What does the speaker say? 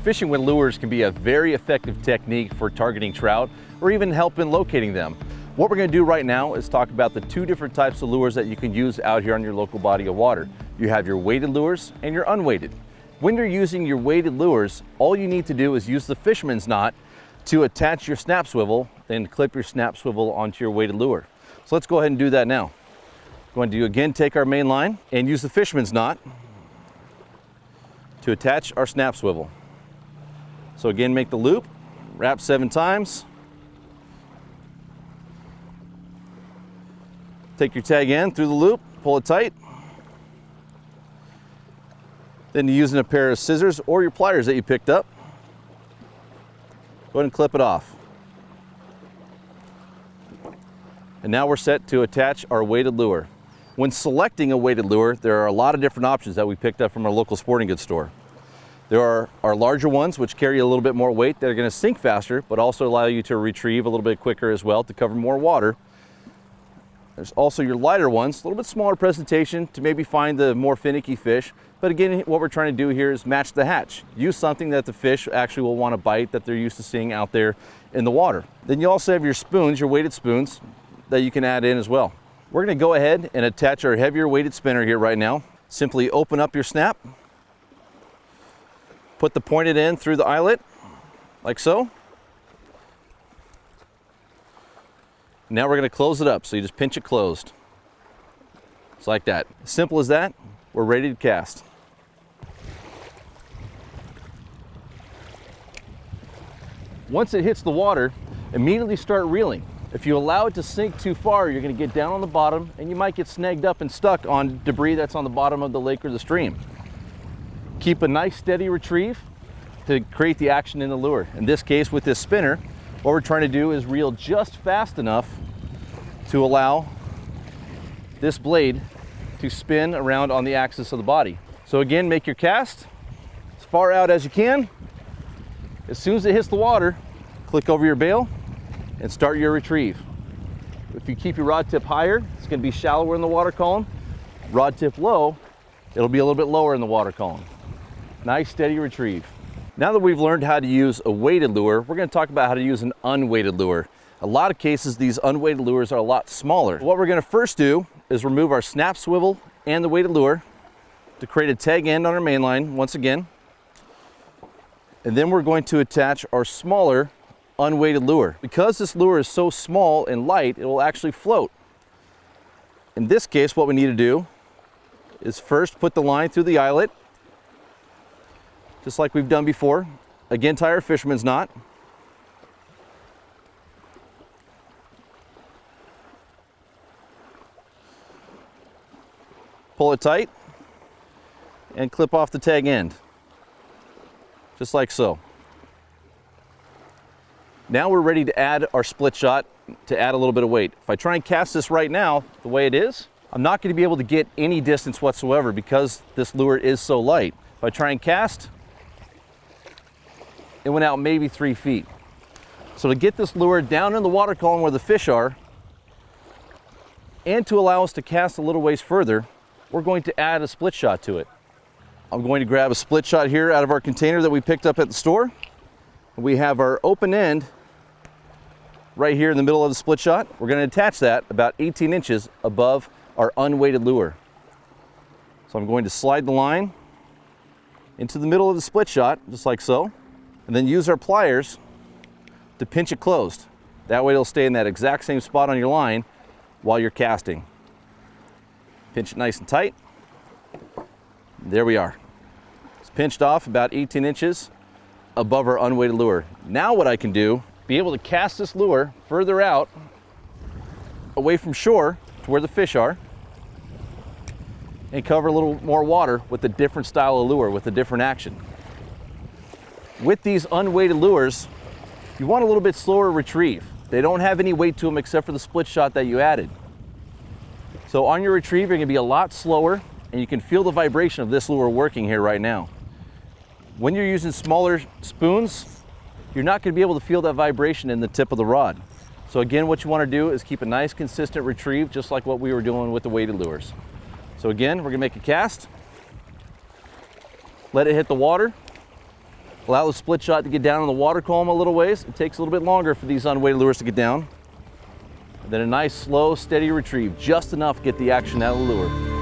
Fishing with lures can be a very effective technique for targeting trout or even help in locating them. What we're going to do right now is talk about the two different types of lures that you can use out here on your local body of water. You have your weighted lures and your unweighted. When you're using your weighted lures, all you need to do is use the fisherman's knot to attach your snap swivel and clip your snap swivel onto your weighted lure. So let's go ahead and do that now. Going to again take our main line and use the fisherman's knot to attach our snap swivel. So again, make the loop, wrap 7 times. Take your tag end through the loop, pull it tight. Then you're using a pair of scissors or your pliers that you picked up, go ahead and clip it off. And now we're set to attach our weighted lure. When selecting a weighted lure, there are a lot of different options that we picked up from our local sporting goods store. There are our larger ones, which carry a little bit more weight, that are going to sink faster, but also allow you to retrieve a little bit quicker as well to cover more water. There's also your lighter ones, a little bit smaller presentation to maybe find the more finicky fish. But again, what we're trying to do here is match the hatch. Use something that the fish actually will want to bite, that they're used to seeing out there in the water. Then you also have your spoons, your weighted spoons, that you can add in as well. We're going to go ahead and attach our heavier weighted spinner here right now. Simply open up your snap, put the pointed end through the eyelet, like so. Now we're going to close it up, so you just pinch it closed. It's like that. Simple as that. We're ready to cast. Once it hits the water, immediately start reeling. If you allow it to sink too far, you're going to get down on the bottom and you might get snagged up and stuck on debris that's on the bottom of the lake or the stream. Keep a nice steady retrieve to create the action in the lure. In this case, with this spinner, what we're trying to do is reel just fast enough to allow this blade to spin around on the axis of the body. So again, make your cast as far out as you can. As soon as it hits the water, click over your bail and start your retrieve. If you keep your rod tip higher, it's going to be shallower in the water column. Rod tip low, it'll be a little bit lower in the water column. Nice steady retrieve. Now that we've learned how to use a weighted lure, we're going to talk about how to use an unweighted lure. A lot of cases, these unweighted lures are a lot smaller. What we're going to first do is remove our snap swivel and the weighted lure to create a tag end on our main line once again. And then we're going to attach our smaller unweighted lure. Because this lure is so small and light, it will actually float. In this case, what we need to do is first put the line through the eyelet, just like we've done before. Again, tie our fisherman's knot. Pull it tight and clip off the tag end, just like so. Now we're ready to add our split shot to add a little bit of weight. If I try and cast this right now, the way it is, I'm not going to be able to get any distance whatsoever because this lure is so light. If I try and cast, it went out maybe 3 feet. So to get this lure down in the water column where the fish are, and to allow us to cast a little ways further, we're going to add a split shot to it. I'm going to grab a split shot here out of our container that we picked up at the store. We have our open end right here in the middle of the split shot. We're going to attach that about 18 inches above our unweighted lure. So I'm going to slide the line into the middle of the split shot, just like so, and then use our pliers to pinch it closed. That way it'll stay in that exact same spot on your line while you're casting. Pinch it nice and tight. There we are. It's pinched off about 18 inches above our unweighted lure. Now what I can do, be able to cast this lure further out away from shore to where the fish are and cover a little more water with a different style of lure, with a different action. With these unweighted lures, you want a little bit slower retrieve. They don't have any weight to them except for the split shot that you added. So on your retrieve, you're going to be a lot slower, and you can feel the vibration of this lure working here right now. When you're using smaller spoons, you're not going to be able to feel that vibration in the tip of the rod. So again, what you want to do is keep a nice consistent retrieve, just like what we were doing with the weighted lures. So again, we're going to make a cast, let it hit the water, Allow the split shot to get down in the water column a little ways. It takes a little bit longer for these unweighted lures to get down. And then a nice, slow, steady retrieve, just enough to get the action out of the lure.